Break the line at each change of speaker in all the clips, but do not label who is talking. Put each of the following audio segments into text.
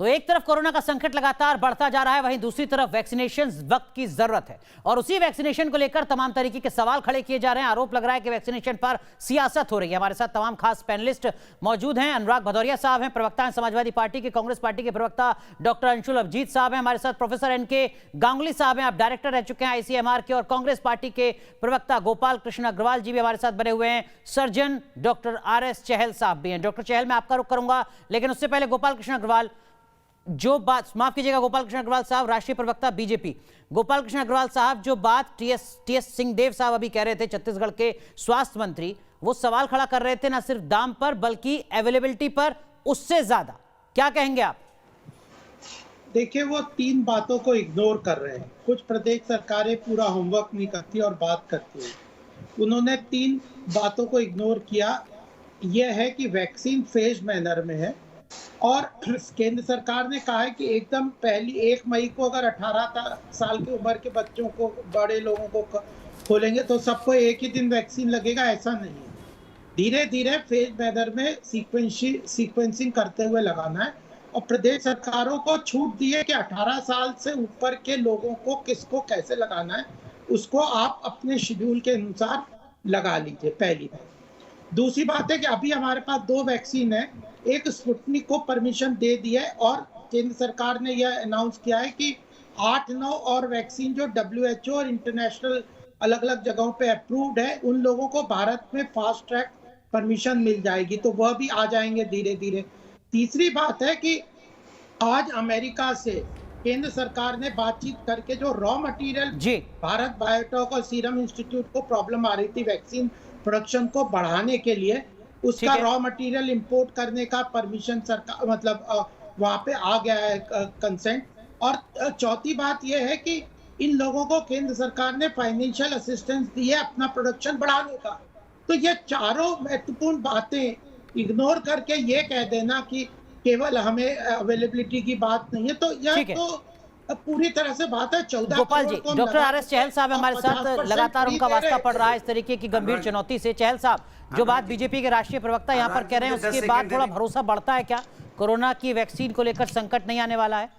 तो एक तरफ कोरोना का संकट लगातार बढ़ता जा रहा है, वहीं दूसरी तरफ वैक्सीनेशन वक्त की जरूरत है और उसी वैक्सीनेशन को लेकर तमाम तरीके के सवाल खड़े किए जा रहे हैं। आरोप लग रहा है कि वैक्सीनेशन पर सियासत हो रही है। हमारे साथ तमाम खास पैनलिस्ट मौजूद हैं। अनुराग भदौरिया साहब हैं, प्रवक्ता हैं समाजवादी पार्टी के, कांग्रेस पार्टी के प्रवक्ता डॉक्टर अंशुल अभिजीत साहब हैं। हमारे साथ प्रोफेसर एनके गांगुली साहब हैं, आप डायरेक्टर रह चुके हैं आईसीएमआर के, और कांग्रेस पार्टी के प्रवक्ता गोपाल कृष्ण अग्रवाल जी भी हमारे साथ बने हुए हैं। सर्जन डॉक्टर आरएस चहल साहब भी हैं। डॉक्टर चहल, मैं आपका रुख करूंगा, लेकिन उससे पहले गोपाल कृष्ण अग्रवाल, जो बात, माफ कीजिएगा गोपाल कृष्ण अग्रवाल साहब, राष्ट्रीय प्रवक्ता बीजेपी, गोपाल कृष्ण अग्रवाल साहब, जो बात टीएस सिंहदेव साहब अभी कह रहे थे, छत्तीसगढ़ के स्वास्थ्य मंत्री, वो सवाल खड़ा कर रहे थे ना सिर्फ दाम पर बल्कि अवेलेबिलिटी पर, उससे ज्यादा क्या कहेंगे आप?
देखिए, वो तीन बातों को इग्नोर कर रहे हैं। कुछ प्रदेश सरकारें पूरा होमवर्क नहीं करती और बात करती है। उन्होंने तीन बातों को इग्नोर किया। यह है कि वैक्सीन फेज मैनर में है और केंद्र सरकार ने कहा है कि एकदम पहली 1 मई को अगर 18 साल की उम्र के बच्चों को, बड़े लोगों को खोलेंगे तो सबको एक ही दिन वैक्सीन लगेगा, ऐसा नहीं है। धीरे धीरे फेज मैनर में सीक्वेंसिंग करते हुए लगाना है और प्रदेश सरकारों को छूट दी है कि 18 साल से ऊपर के लोगों को किसको कैसे लगाना है, उसको आप अपने शेड्यूल के अनुसार लगा लीजिए, पहली बात। दूसरी बात है कि अभी हमारे पास 2 वैक्सीन है। एक स्पुतनिक को परमिशन दे दी है और केंद्र सरकार ने यह अनाउंस किया है कि 8-9 और वैक्सीन जो WHO और इंटरनेशनल अलग अलग जगहों पे अप्रूव्ड है, उन लोगों को भारत में फास्ट ट्रैक परमिशन मिल जाएगी, तो वह भी आ जाएंगे धीरे धीरे। तीसरी बात है कि आज अमेरिका से केंद्र सरकार ने बातचीत करके जो रॉ मटेरियल भारत बायोटेक और सीरम इंस्टीट्यूट को प्रॉब्लम आ रही थी वैक्सीन प्रोडक्शन को बढ़ाने के लिए, उसका रॉ मटेरियल इंपोर्ट करने का परमिशन सरकार, मतलब वहां पे आ गया है कंसेंट। और चौथी बात यह है कि इन लोगों को केंद्र सरकार ने फाइनेंशियल असिस्टेंस दी है अपना प्रोडक्शन बढ़ाने का। तो ये चारों महत्वपूर्ण बातें इग्नोर करके ये कह देना कि केवल हमें अवेलेबिलिटी की बात नहीं है, तो यह तो पूरी तरह से बात है। 14
गोपाल जी, डॉक्टर आरएस चहल साहब हमारे साथ, लगातार उनका वास्ता पड़ रहा है इस तरीके की गंभीर चुनौती से। चहल साहब, जो बात बीजेपी के राष्ट्रीय प्रवक्ता यहाँ पर कह रहे हैं, उसके बाद थोड़ा भरोसा बढ़ता है क्या? कोरोना की वैक्सीन को लेकर संकट नहीं आने वाला है?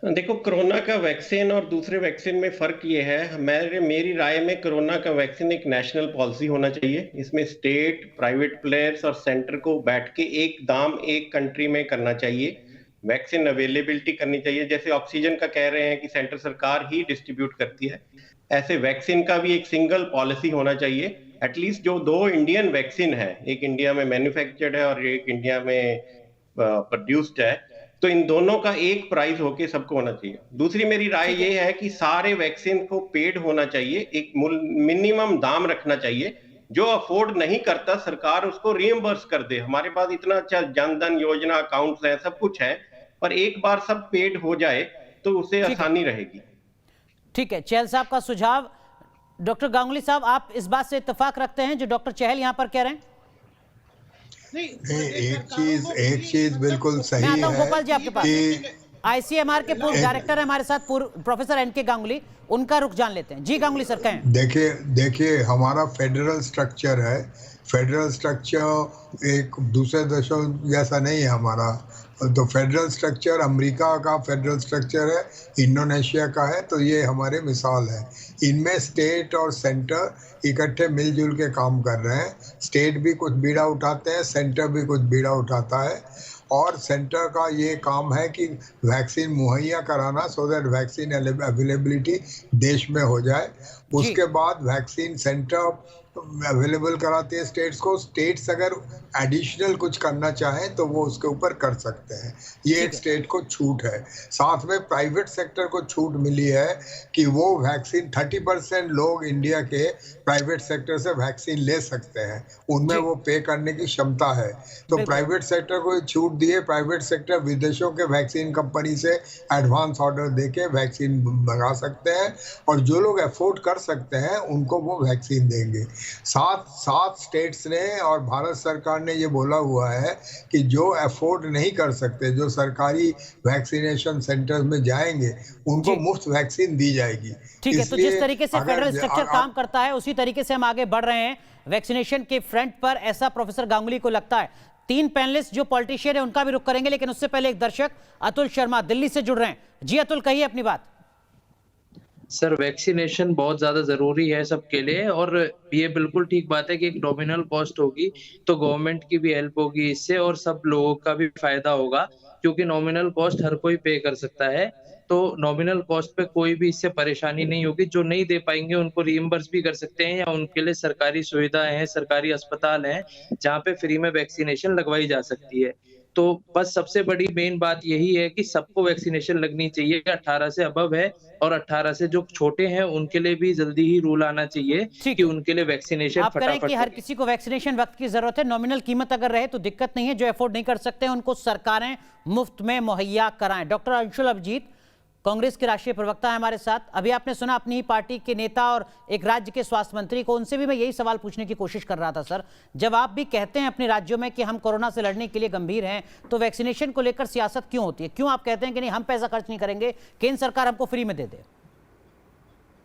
देखो, कोरोना का वैक्सीन और दूसरे वैक्सीन में फर्क ये है, मेरी राय में कोरोना का वैक्सीन एक नेशनल पॉलिसी होना चाहिए। इसमें स्टेट, प्राइवेट प्लेयर्स और सेंटर को बैठ के एक दाम एक कंट्री में करना चाहिए। वैक्सीन अवेलेबिलिटी करनी चाहिए। जैसे ऑक्सीजन का कह रहे हैं कि सेंटर सरकार ही डिस्ट्रीब्यूट करती है, ऐसे वैक्सीन का भी एक सिंगल पॉलिसी होना चाहिए। एटलीस्ट जो 2 इंडियन वैक्सीन है, एक इंडिया में मैन्युफैक्चर्ड है और एक इंडिया में प्रोड्यूस्ड है, तो इन दोनों का एक प्राइस होके सबको होना चाहिए। दूसरी मेरी राय ये है कि सारे वैक्सीन को पेड होना चाहिए, एक मिनिमम दाम रखना चाहिए। जो अफोर्ड नहीं करता, सरकार उसको रिएम्बर्स कर दे। हमारे पास इतना अच्छा जनधन योजना अकाउंट्स है, सब कुछ है, पर एक बार सब पेड हो जाए तो उसे आसानी रहेगी।
ठीक है, चहल साहब का सुझाव। डॉक्टर गांगुली साहब, आप इस बात से इत्तेफाक रखते हैं जो डॉक्टर चहल यहाँ पर कह रहे हैं?
नहीं, एक चीज बिल्कुल सही है।
गोपाल जी, आपके पास आईसीएमआर के पूर्व डायरेक्टर है हमारे साथ, प्रोफेसर एनके गांगुली, उनका रुख जान लेते हैं। जी गांगुली सर, कहें।
देखिए हमारा फेडरल स्ट्रक्चर है। फेडरल स्ट्रक्चर एक दूसरे देशों जैसा नहीं है हमारा। तो फेडरल स्ट्रक्चर अमेरिका का फेडरल स्ट्रक्चर है, इंडोनेशिया का है, तो ये हमारे मिसाल है। इनमें स्टेट और सेंटर इकट्ठे मिलजुल के काम कर रहे हैं। स्टेट भी कुछ बीड़ा उठाते हैं, सेंटर भी कुछ बीड़ा उठाता है, और सेंटर का ये काम है कि वैक्सीन मुहैया कराना, सो दैट वैक्सीन अवेलेबिलिटी देश में हो जाए। उसके बाद वैक्सीन सेंटर अवेलेबल कराते हैं स्टेट्स को। स्टेट्स अगर एडिशनल कुछ करना चाहें तो वो उसके ऊपर कर सकते हैं। ये एक स्टेट को छूट है। साथ में प्राइवेट सेक्टर को छूट मिली है कि वो वैक्सीन 30% लोग इंडिया के प्राइवेट सेक्टर से वैक्सीन ले सकते हैं, उनमें वो पे करने की क्षमता है। तो प्राइवेट सेक्टर को छूट दी है। प्राइवेट सेक्टर विदेशों के वैक्सीन कंपनी से एडवांस ऑर्डर देके वैक्सीन मंगा सकते हैं, और जो लोग अफोर्ड कर सकते हैं उनको वो वैक्सीन देंगे। सात स्टेट्स ने और भारत सरकार ने ये बोला हुआ है कि जो अफोर्ड नहीं कर सकते, जो सरकारी वैक्सीनेशन सेंटर्स में जाएंगे, उनको मुफ्त वैक्सीन दी जाएगी।
ठीक है, तो जिस तरीके से फेडरल स्ट्रक्चर काम करता है उसी तरीके से हम आगे बढ़ रहे हैं वैक्सीनेशन के फ्रंट पर, ऐसा प्रोफेसर गांगुली को लगता है। तीन पैनलिस्ट जो पॉलिटिशियन है उनका भी रुख करेंगे, लेकिन उससे पहले एक दर्शक अतुल शर्मा दिल्ली से जुड़ रहे हैं। जी अतुल, कहिए अपनी बात।
सर, वैक्सीनेशन बहुत ज्यादा जरूरी है सबके लिए, और ये बिल्कुल ठीक बात है कि एक नॉमिनल कॉस्ट होगी तो गवर्नमेंट की भी हेल्प होगी इससे, और सब लोगों का भी फायदा होगा, क्योंकि नॉमिनल कॉस्ट हर कोई पे कर सकता है। तो नॉमिनल कॉस्ट पे कोई भी इससे परेशानी नहीं होगी। जो नहीं दे पाएंगे उनको रीइंबर्स भी कर सकते हैं, या उनके लिए सरकारी सुविधाएं हैं, सरकारी अस्पताल हैं जहाँ पे फ्री में वैक्सीनेशन लगवाई जा सकती है। तो बस सबसे बड़ी मेन बात यही है कि सबको वैक्सीनेशन लगनी चाहिए। 18 से अबव है, और 18 से जो छोटे हैं उनके लिए भी जल्दी ही रूल आना चाहिए कि उनके लिए वैक्सीनेशन
आप करें
फटाफट
कि हर किसी को वैक्सीनेशन वक्त की जरूरत है, नॉमिनल कीमत अगर रहे तो दिक्कत नहीं है, जो अफोर्ड नहीं कर सकते हैं उनको सरकारें मुफ्त में मुहैया कराएं। डॉक्टर अंशुल अभिजीत, कांग्रेस के राष्ट्रीय प्रवक्ता है हमारे साथ। अभी आपने सुना अपनी ही पार्टी के नेता और एक राज्य के स्वास्थ्य मंत्री को, उनसे भी मैं यही सवाल पूछने की कोशिश कर रहा था। सर, जब आप भी कहते हैं अपने राज्यों में कि हम कोरोना से लड़ने के लिए गंभीर हैं, तो वैक्सीनेशन को लेकर सियासत क्यों होती है? क्यों आप कहते हैं कि नहीं, हम पैसा खर्च नहीं करेंगे, केंद्र सरकार हमको फ्री में दे दे?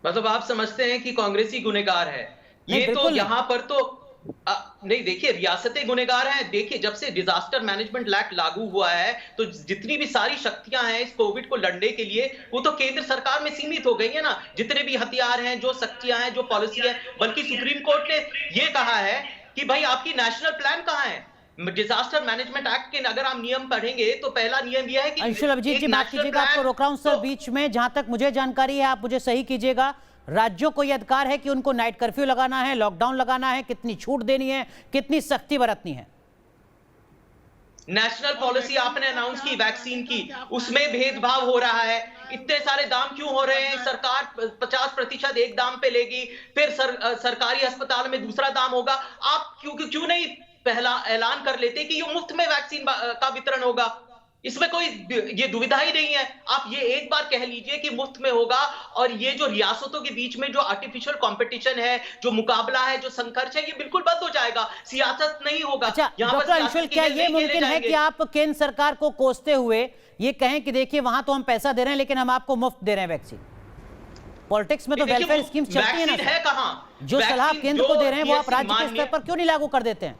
मतलब आप समझते हैं कि कांग्रेस ही गुनहगार है? ये तो यहाँ पर तो नहीं, देखिए, रियासतें गुनहगार हैं। देखिए, जब से डिजास्टर मैनेजमेंट एक्ट लागू हुआ है तो जितनी भी सारी शक्तियां हैं इस कोविड को लड़ने के लिए, वो तो केंद्र सरकार में सीमित हो गई है ना। जितने भी हथियार हैं, जो शक्तियां हैं, जो पॉलिसी है, बल्कि सुप्रीम कोर्ट ने ये कहा है कि भाई आपकी नेशनल प्लान कहाँ है? डिजास्टर मैनेजमेंट एक्ट के अगर आप नियम पढ़ेंगे तो पहला नियम यह है कि
अंशुल अभिजीत जी, बात कीजिएगा, आपको रोक रहा हूं सर बीच में। जहां तक मुझे जानकारी है, आप मुझे सही कीजिएगा, राज्यों को यह अधिकार है कि उनको नाइट कर्फ्यू लगाना है, लॉकडाउन लगाना है, कितनी छूट देनी है, कितनी सख्ती बरतनी है।
नेशनल पॉलिसी आपने अनाउंस की वैक्सीन की, उसमें भेदभाव हो रहा है। इतने सारे दाम क्यों हो रहे हैं? सरकार 50% एक दाम पे लेगी, फिर सरकारी अस्पताल में दूसरा दाम होगा। आप क्यों नहीं पहला ऐलान कर लेते कि ये मुफ्त में वैक्सीन का वितरण होगा? इसमें कोई ये दुविधा ही नहीं है। आप ये एक बार कह लीजिए कि मुफ्त में होगा, और ये जो रियासतों के बीच में जो आर्टिफिशियल कंपटीशन है, जो मुकाबला है, जो संघर्ष है, ये बिल्कुल बंद हो जाएगा। सियासत नहीं होगा।
अच्छा डॉक्टर अंशुल, क्या ये मुमकिन है कि आप केंद्र सरकार को कोसते हुए ये कहें कि देखिए वहां तो हम पैसा दे रहे हैं लेकिन हम आपको मुफ्त दे रहे हैं वैक्सीन? पॉलिटिक्स में तो वेलफेयर स्कीम्स चलती है ना, जो सलाह केंद्र को दे रहे हैं वो आप राज्य के स्तर पर क्यों नहीं लागू कर देते हैं?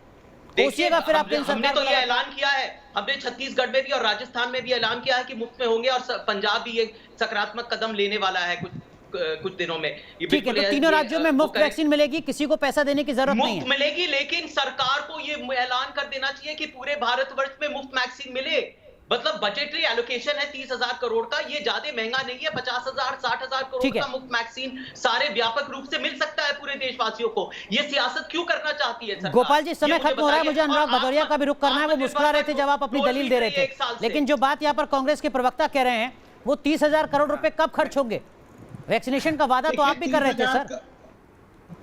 कोसिएगा फिर आप केंद्र सरकार
को ये ऐलान किया है। हमने छत्तीसगढ़ में भी और राजस्थान में भी ऐलान किया है कि मुफ्त में होंगे, और पंजाब भी एक सकारात्मक कदम लेने वाला है कुछ दिनों में।
ठीक है, तो तीनों राज्यों में मुफ्त वैक्सीन मिलेगी, किसी को पैसा देने की जरूरत नहीं है।
मुफ्त मिलेगी, लेकिन सरकार को ये ऐलान कर देना चाहिए कि पूरे भारतवर्ष में मुफ्त वैक्सीन मिले। मतलब बजटरी एलोकेशन है 30,000 करोड़ का, ये ज्यादा महंगा नहीं है। 50,000 60,000 करोड़ का मुफ्त वैक्सीन सारे व्यापक रूप से मिल सकता है पूरे देशवासियों को। ये सियासत क्यों करना चाहती है सरकार?
गोपाल जी, समय खत्म हो रहा है, मुझे अनुराग भदौरिया का भी रुख करना है। वो मुस्कुरा रहे थे जब आप अपनी दलील दे रहे थे, लेकिन जो बात यहाँ पर कांग्रेस के प्रवक्ता कह रहे हैं वो 30,000 करोड़ रुपए कब खर्च होंगे? वैक्सीनेशन का वादा तो आप भी कर रहे थे सर।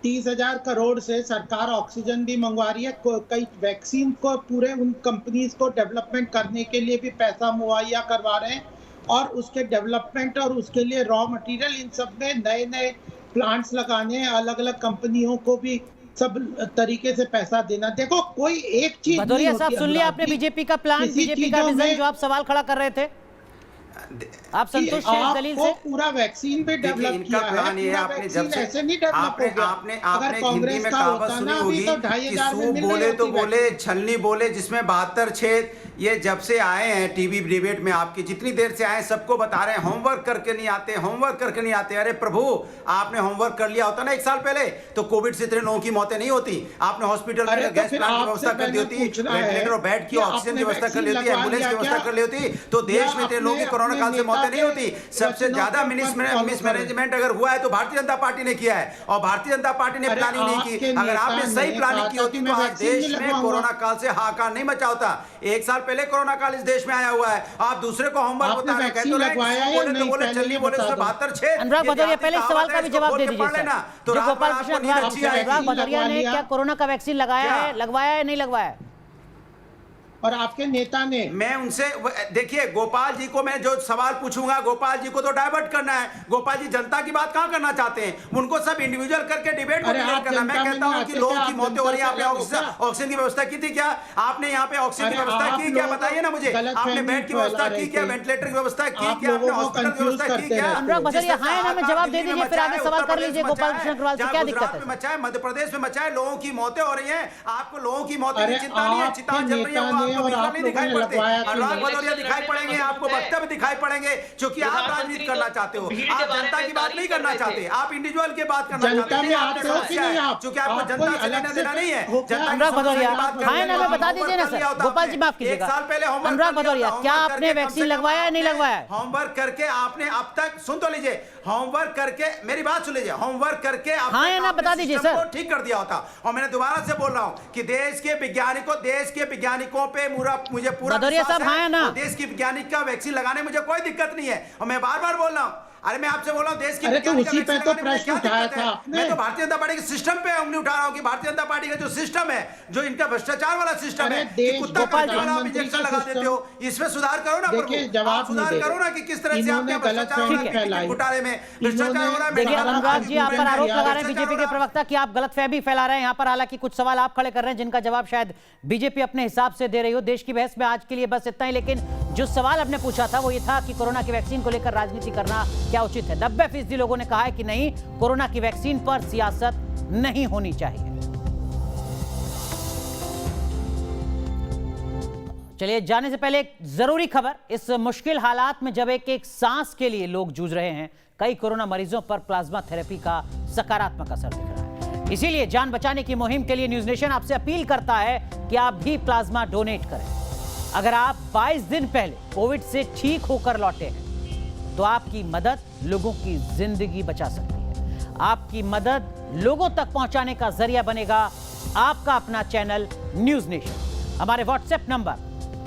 30,000 करोड़ से सरकार ऑक्सीजन भी मंगवा रही है, कई वैक्सीन को पूरे उन कंपनीज को डेवलपमेंट करने के लिए भी पैसा मुहैया करवा रहे हैं, और उसके डेवलपमेंट और उसके लिए रॉ मटेरियल, इन सब में नए नए प्लांट्स लगाने, अलग अलग कंपनियों को भी सब तरीके से पैसा देना। देखो, कोई एक चीज
भदौरिया साहब, सुन लिया आपने बीजेपी का प्लान, बीजेपी का विजन जो आप सवाल खड़ा कर रहे थे? आप संतुष्ट हैं दलील से?
पूरा वैक्सीन पे डेवलप किया
प्लान ये आपने जब से
ऐसे नहीं डेवलप हो गया।
आपने हिंदी में कहावत सुनी होगी कि सूप बोले तो बोले, छलनी बोले जिसमें 72 छेद। ये जब से आए हैं टीवी डिबेट में, आपकी जितनी देर से आए सबको बता रहे हैं होमवर्क करके नहीं आते, होमवर्क करके नहीं आते। अरे प्रभु, आपने होमवर्क कर लिया होता ना 1 साल पहले तो कोविड से इतने लोगों की मौतें नहीं होती। आपने हॉस्पिटल में गैस प्लांट की व्यवस्था कर दी होती, वेंटिलेटर और बेड की ऑक्सीजन की व्यवस्था कर ली होती, एम्बुलेंस की व्यवस्था कर ली होती, तो देश में इतने लोगों की कोरोना काल से मौतें नहीं होती। सबसे ज्यादा मिसमैनेजमेंट अगर हुआ है तो भारतीय जनता पार्टी ने किया है, और भारतीय जनता पार्टी ने प्लानिंग नहीं की। अगर आपने सही प्लानिंग की होती तो आज देश में कोरोना काल से हाहाकार नहीं मचा होता। 1 साल पहले कोरोना काल इस देश में आया हुआ है, आप दूसरे को होमवर्क बता रहे हैं।
अनुराग भदौरिया, पहले इस सवाल का भी जवाब दे दीजिए सर। जो गोपाल कृष्ण अनुराग भदौरिया ने क्या कोरोना का वैक्सीन लगाया है, लगवाया है, नहीं लगवाया है?
और आपके नेता ने।
मैं उनसे देखिए, गोपाल जी को मैं जो सवाल पूछूंगा, गोपाल जी को तो डाइवर्ट करना है। गोपाल जी जनता की बात कहां करना चाहते हैं? उनको सब इंडिविजुअल करके डिबेट में करना। मैं कहता हूं कि लोगों की मौतें हो रही है, आपने ऑक्सीजन की व्यवस्था की थी क्या? आपने यहाँ पे ऑक्सीजन की व्यवस्था की क्या? बताइए ना मुझे। आपने बेड की व्यवस्था की क्या? वेंटिलेटर की व्यवस्था की क्या? आपने हॉस्पिटल की व्यवस्था की क्या?
अनुराग भदौरिया, हाँ या ना में जवाब दे दीजिए, फिर आगे सवाल कर लीजिए गोपाल कृष्ण अग्रवाल से। क्या दिक्कत है?
मचाए, मध्य प्रदेश में मचाए, लोगों की मौतें हो रही हैं। आपको लोगों की मौतें की चिंता नहीं है? चिता जल रही है, आपको नहीं दिखाई पड़ते। अनुराग भदौरिया दिखाई पड़ेंगे, आपको वक्तव्य दिखाई पड़ेंगे, क्योंकि आप राजनीति करना चाहते हो। आप जनता की बात नहीं करना चाहते, आप इंडिविजुअल की बात करना चाहते हैं, क्योंकि आपको जनता से लेना देना नहीं है।
अनुराग भदौरिया, हाँ ना में बता दीजिए ना सर। गोपाल जी माफ कीजिएगा,
1 साल पहले
अनुराग भदौरिया, क्या आपने वैक्सीन लगवाया या नहीं लगवाया?
होमवर्क करके आपने अब तक, सुन तो लीजिए, होमवर्क करके मेरी बात सुन लीजिए, होमवर्क करके
हाँ या ना बता दीजिए सर।
ठीक कर दिया होता। और मैंने दोबारा से बोल रहा हूं कि देश के वैज्ञानिकों पे मुझे पूरा
भदौरिया साहब, हाँ या ना?
देश की वैज्ञानिक का वैक्सीन लगाने मुझे कोई दिक्कत नहीं है। और मैं बार बार बोल रहा हूं, अरे मैं आपसे बोल रहा हूं, देश की
तो उसी पे तो प्रश्न उठाया था आपने।
मैं तो भारतीय जनता पार्टी के सिस्टम पे उंगली उठा रहा हूं कि भारतीय जनता पार्टी का जो सिस्टम है, जो इनका भ्रष्टाचार वाला सिस्टम है, कुत्ता आप इंजेक्शन लगा देते हो, इसमें सुधार करो ना।
देखिए, जवाब
सुधार करो ना कि किस तरह से आपने भ्रष्टाचार घोटाले में भ्रष्टाचार हो रहा है।
देखिए अनुराग जी, आप पर आरोप लगा रहे हैं बीजेपी के प्रवक्ता कि आप गलतफहमी फैला रहे हैं यहाँ पर। हालांकि कुछ सवाल आप खड़े कर रहे हैं जिनका जवाब शायद बीजेपी अपने हिसाब से दे रही हो। देश की बहस में आज के लिए बस इतना ही, लेकिन जो सवाल आपने पूछा था वो ये था कि कोरोना की वैक्सीन को लेकर राजनीति करना क्या उचित है। 90% लोगों ने कहा है कि नहीं, कोरोना की वैक्सीन पर सियासत नहीं होनी चाहिए। चलिए, जाने से पहले एक जरूरी खबर। इस मुश्किल हालात में जब एक सांस के लिए लोग जूझ रहे हैं, कई कोरोना मरीजों पर प्लाज्मा थेरेपी का सकारात्मक असर दिख रहा है। इसीलिए जान बचाने की मुहिम के लिए न्यूज नेशन आपसे अपील करता है कि आप भी प्लाज्मा डोनेट करें। अगर आप 22 दिन पहले कोविड से ठीक होकर लौटे हैं तो आपकी मदद लोगों की जिंदगी बचा सकती है। आपकी मदद लोगों तक पहुंचाने का जरिया बनेगा आपका अपना चैनल न्यूज नेशन। हमारे व्हाट्सएप नंबर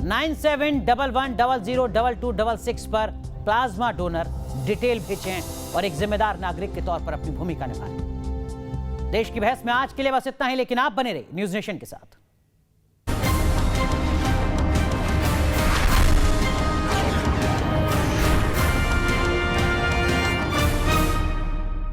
9711002266 पर प्लाज्मा डोनर डिटेल भेजें और एक जिम्मेदार नागरिक के तौर पर अपनी भूमिका निभाएं। देश की बहस में आज के लिए बस इतना ही, लेकिन आप बने रहिए न्यूज नेशन के साथ।